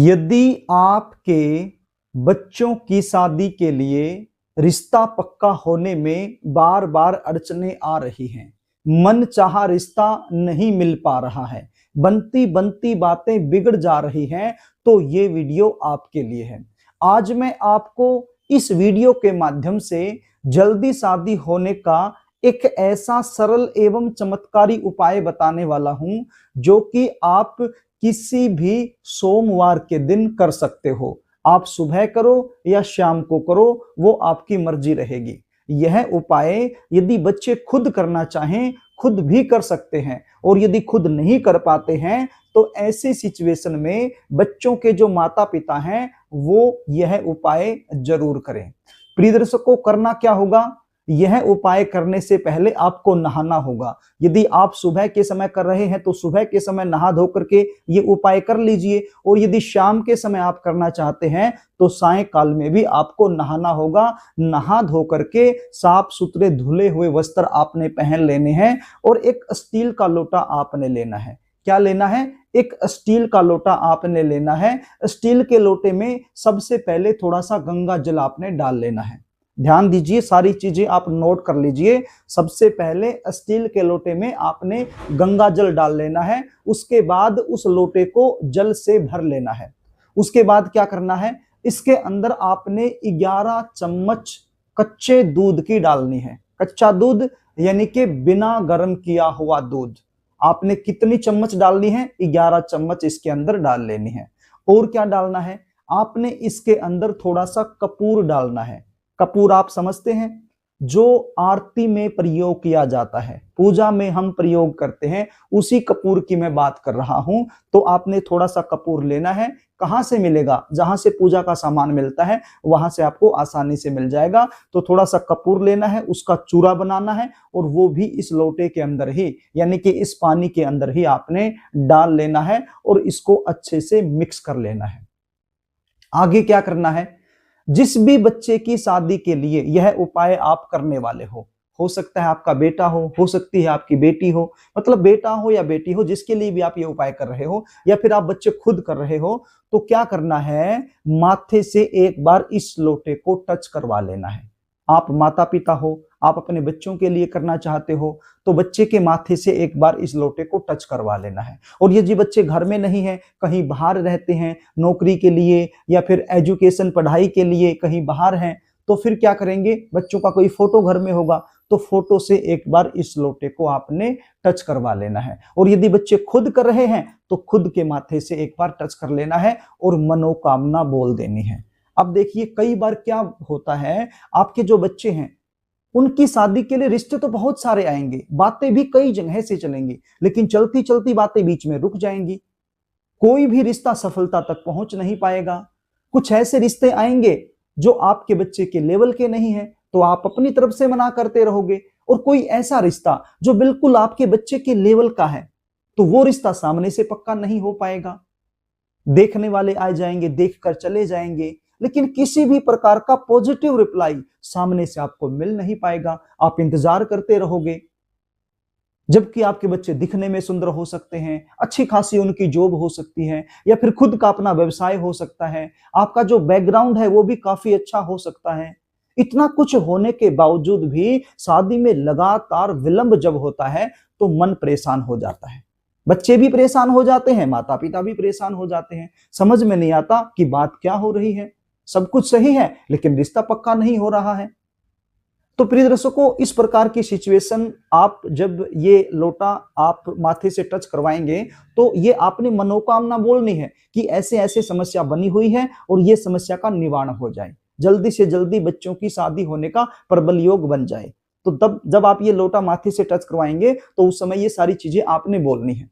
यदि आपके बच्चों की शादी के लिए रिश्ता पक्का होने में बार बार अड़चने आ रही हैं, मन चाहा रिश्ता नहीं मिल पा रहा है, बनती बनती बातें बिगड़ जा रही हैं, तो ये वीडियो आपके लिए है। आज मैं आपको इस वीडियो के माध्यम से जल्दी शादी होने का एक ऐसा सरल एवं चमत्कारी उपाय बताने वाला हूं, जो कि आप किसी भी सोमवार के दिन कर सकते हो। आप सुबह करो या शाम को करो, वो आपकी मर्जी रहेगी। यह उपाय यदि बच्चे खुद करना चाहें, खुद भी कर सकते हैं, और यदि खुद नहीं कर पाते हैं तो ऐसी सिचुएशन में बच्चों के जो माता पिता हैं वो यह उपाय जरूर करें। प्रिय दर्शकों, करना क्या होगा? यह उपाय करने से पहले आपको नहाना होगा। यदि आप सुबह के समय कर रहे हैं तो सुबह के समय नहा धो करके ये उपाय कर लीजिए, और यदि शाम के समय आप करना चाहते हैं तो सायंकाल में भी आपको नहाना होगा। नहा धो करके साफ सुथरे धुले हुए वस्त्र आपने पहन लेने हैं, और एक स्टील का लोटा आपने लेना है। क्या लेना है? एक स्टील का लोटा आपने लेना है। स्टील के लोटे में सबसे पहले थोड़ा सा गंगा जल आपने डाल लेना है। ध्यान दीजिए, सारी चीजें आप नोट कर लीजिए। सबसे पहले स्टील के लोटे में आपने गंगा जल डाल लेना है। उसके बाद उस लोटे को जल से भर लेना है। उसके बाद क्या करना है? इसके अंदर आपने 11 चम्मच कच्चे दूध की डालनी है। कच्चा दूध यानी कि बिना गर्म किया हुआ दूध। आपने कितनी चम्मच डालनी है? 11 चम्मच इसके अंदर डाल लेनी है। और क्या डालना है? आपने इसके अंदर थोड़ा सा कपूर डालना है। कपूर आप समझते हैं, जो आरती में प्रयोग किया जाता है, पूजा में हम प्रयोग करते हैं, उसी कपूर की मैं बात कर रहा हूं। तो आपने थोड़ा सा कपूर लेना है। कहां से मिलेगा? जहां से पूजा का सामान मिलता है वहां से आपको आसानी से मिल जाएगा। तो थोड़ा सा कपूर लेना है, उसका चूरा बनाना है, और वो भी इस लोटे के अंदर ही, यानी कि इस पानी के अंदर ही आपने डाल लेना है, और इसको अच्छे से मिक्स कर लेना है। आगे क्या करना है? जिस भी बच्चे की शादी के लिए यह उपाय आप करने वाले हो सकता है आपका बेटा हो सकती है आपकी बेटी हो, मतलब बेटा हो या बेटी हो, जिसके लिए भी आप ये उपाय कर रहे हो, या फिर आप बच्चे खुद कर रहे हो, तो क्या करना है? माथे से एक बार इस लोटे को टच करवा लेना है। आप माता पिता हो, आप अपने बच्चों के लिए करना चाहते हो, तो बच्चे के माथे से एक बार इस लोटे को टच करवा लेना है। और ये जी बच्चे घर में नहीं है, कहीं बाहर रहते हैं नौकरी के लिए, या फिर एजुकेशन पढ़ाई के लिए कहीं बाहर हैं, तो फिर क्या करेंगे? बच्चों का कोई फोटो घर में होगा, तो फोटो से एक बार इस लोटे को आपने टच करवा लेना है। और यदि बच्चे खुद कर रहे हैं तो खुद के माथे से एक बार टच कर लेना है और मनोकामना बोल देनी है। अब देखिए, कई बार क्या होता है, आपके जो बच्चे हैं उनकी शादी के लिए रिश्ते तो बहुत सारे आएंगे, बातें भी कई जगह से चलेंगी, लेकिन चलती चलती बातें बीच में रुक जाएंगी। कोई भी रिश्ता सफलता तक पहुंच नहीं पाएगा। कुछ ऐसे रिश्ते आएंगे जो आपके बच्चे के लेवल के नहीं है, तो आप अपनी तरफ से मना करते रहोगे। और कोई ऐसा रिश्ता जो बिल्कुल आपके बच्चे के लेवल का है, तो वो रिश्ता सामने से पक्का नहीं हो पाएगा। देखने वाले आ जाएंगे, देखकर चले जाएंगे, लेकिन किसी भी प्रकार का पॉजिटिव रिप्लाई सामने से आपको मिल नहीं पाएगा। आप इंतजार करते रहोगे, जबकि आपके बच्चे दिखने में सुंदर हो सकते हैं, अच्छी खासी उनकी जॉब हो सकती है, या फिर खुद का अपना व्यवसाय हो सकता है, आपका जो बैकग्राउंड है वो भी काफी अच्छा हो सकता है। इतना कुछ होने के बावजूद भी शादी में लगातार विलंब जब होता है तो मन परेशान हो जाता है। बच्चे भी परेशान हो जाते हैं, माता पिता भी परेशान हो जाते हैं। समझ में नहीं आता कि बात क्या हो रही है। सब कुछ सही है लेकिन रिश्ता पक्का नहीं हो रहा है। तो प्रिय दर्शकों, इस प्रकार की सिचुएशन, आप जब ये लोटा आप माथे से टच करवाएंगे तो ये आपने मनोकामना बोलनी है कि ऐसे ऐसे समस्या बनी हुई है और ये समस्या का निवारण हो जाए, जल्दी से जल्दी बच्चों की शादी होने का प्रबल योग बन जाए। तो तब जब आप ये लोटा माथे से टच करवाएंगे तो उस समय ये सारी चीजें आपने बोलनी है।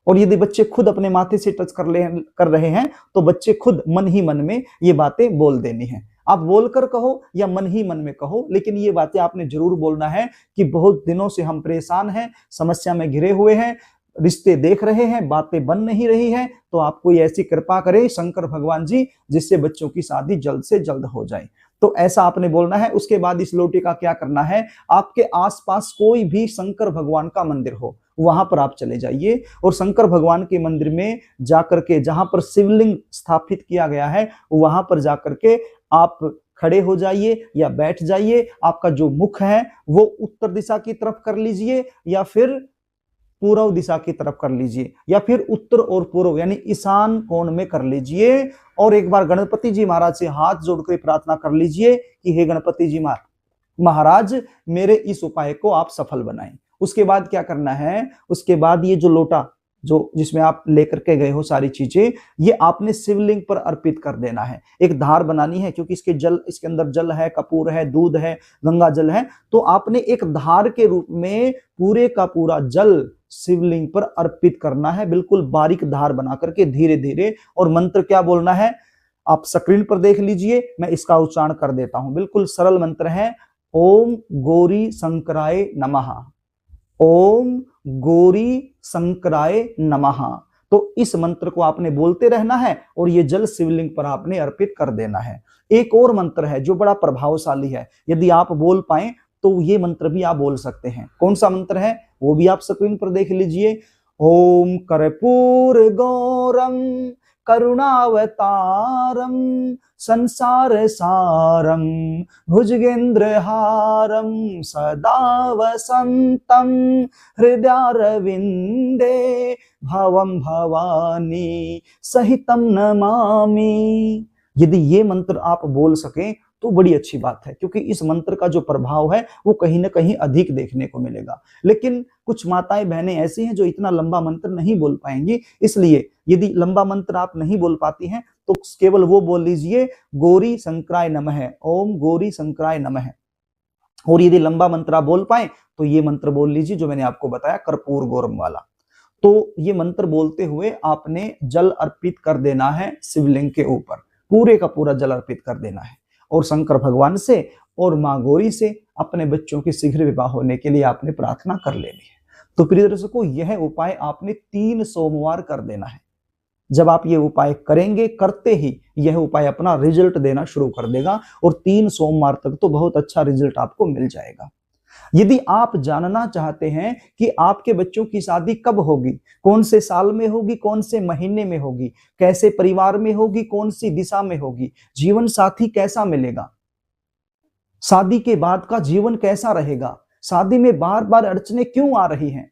और यदि बच्चे खुद अपने माथे से टच कर रहे हैं तो बच्चे खुद मन ही मन में ये बातें बोल देनी है। आप बोलकर कहो या मन ही मन में कहो, लेकिन ये बातें आपने जरूर बोलना है कि बहुत दिनों से हम परेशान हैं, समस्या में घिरे हुए हैं, रिश्ते देख रहे हैं, बातें बन नहीं रही हैं, तो आप कोई ऐसी कृपा करें शंकर भगवान जी जिससे बच्चों की शादी जल्द से जल्द हो जाए। तो ऐसा आपने बोलना है। उसके बाद इस लोटे का क्या करना है? आपके आसपास कोई भी शंकर भगवान का मंदिर हो, वहां पर आप चले जाइए और शंकर भगवान के मंदिर में जाकर के, जहां पर शिवलिंग स्थापित किया गया है, वहां पर जाकर के आप खड़े हो जाइए या बैठ जाइए। आपका जो मुख है वो उत्तर दिशा की तरफ कर लीजिए या फिर पूर्व दिशा की तरफ कर लीजिए या फिर उत्तर और पूर्व यानी ईशान कोण में कर लीजिए। और एक बार गणपति जी महाराज से हाथ जोड़कर प्रार्थना कर लीजिए कि हे गणपति जी महाराज, मेरे इस उपाय को आप सफल बनाएं। उसके बाद क्या करना है, उसके बाद ये जो लोटा जो जिसमें आप लेकर के गए हो सारी चीजें, ये आपने शिवलिंग पर अर्पित कर देना है। एक धार बनानी है, क्योंकि इसके अंदर जल है, कपूर है, दूध है, गंगा जल है, तो आपने एक धार के रूप में पूरे का पूरा जल शिवलिंग पर अर्पित करना है, बिल्कुल बारीक धार बना करके धीरे धीरे। और मंत्र क्या बोलना है आप स्क्रीन पर देख लीजिए, मैं इसका उच्चारण कर देता हूं। बिल्कुल सरल मंत्र है, ओम गौरी शंकराय नमः, ओम गौरी शंकराय नमः। तो इस मंत्र को आपने बोलते रहना है और ये जल शिवलिंग पर आपने अर्पित कर देना है। एक और मंत्र है जो बड़ा प्रभावशाली है, यदि आप बोल पाए तो ये मंत्र भी आप बोल सकते हैं। कौन सा मंत्र है वो भी आप स्क्रीन पर देख लीजिए। ओम कर्पूर गौरम करुणावतारम संसार सारम भुजगेंद्रहारम सदा वसंतम हृदयारविंदे भवम भवानी सहितम नमामि। यदि ये मंत्र आप बोल सकें तो बड़ी अच्छी बात है, क्योंकि इस मंत्र का जो प्रभाव है वो कहीं ना कहीं अधिक देखने को मिलेगा। लेकिन कुछ माताएं बहनें ऐसी हैं जो इतना लंबा मंत्र नहीं बोल पाएंगी, इसलिए यदि लंबा मंत्र आप नहीं बोल पाती हैं तो केवल वो बोल लीजिए गौरी शंकराय नमः, ओम गौरी शंकराय नमः। और यदि लंबा मंत्र आप बोल पाए तो ये मंत्र बोल लीजिए जो मैंने आपको बताया कर्पूर गौरम वाला। तो ये मंत्र बोलते हुए आपने जल अर्पित कर देना है शिवलिंग के ऊपर, पूरे का पूरा जल अर्पित कर देना है और शंकर भगवान से और मां गौरी से अपने बच्चों के शीघ्र विवाह होने के लिए आपने प्रार्थना कर लेनी है। तो प्रिय दर्शकों, यह उपाय आपने 3 सोमवार कर देना है। जब आप ये उपाय करेंगे, करते ही यह उपाय अपना रिजल्ट देना शुरू कर देगा और 3 सोमवार तक तो बहुत अच्छा रिजल्ट आपको मिल जाएगा। यदि आप जानना चाहते हैं कि आपके बच्चों की शादी कब होगी, कौन से साल में होगी, कौन से महीने में होगी, कैसे परिवार में होगी, कौन सी दिशा में होगी, जीवन साथी कैसा मिलेगा, शादी के बाद का जीवन कैसा रहेगा, शादी में बार बार अड़चने क्यों आ रही हैं,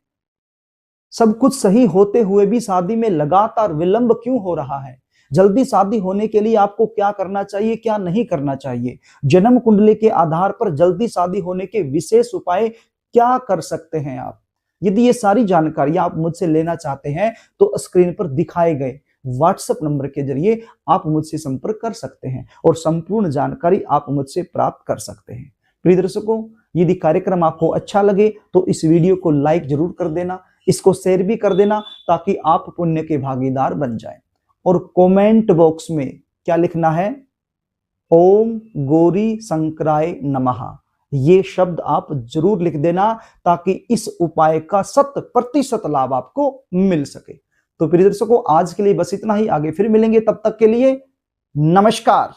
सब कुछ सही होते हुए भी शादी में लगातार विलंब क्यों हो रहा है, जल्दी शादी होने के लिए आपको क्या करना चाहिए, क्या नहीं करना चाहिए, जन्म कुंडली के आधार पर जल्दी शादी होने के विशेष उपाय क्या कर सकते हैं आप। यदि ये सारी जानकारी आप मुझसे लेना चाहते हैं तो स्क्रीन पर दिखाए गए व्हाट्सएप नंबर के जरिए आप मुझसे संपर्क कर सकते हैं और संपूर्ण जानकारी आप मुझसे प्राप्त कर सकते हैं। प्रिय दर्शकों, यदि कार्यक्रम आपको अच्छा लगे तो इस वीडियो को लाइक जरूर कर देना, इसको शेयर भी कर देना ताकि आप पुण्य के भागीदार बन जाएं। और कमेंट बॉक्स में क्या लिखना है, ओम गौरी शंकराय नमः, ये शब्द आप जरूर लिख देना ताकि इस उपाय का 100% लाभ आपको मिल सके। तो प्रिय दर्शकों, आज के लिए बस इतना ही, आगे फिर मिलेंगे, तब तक के लिए नमस्कार।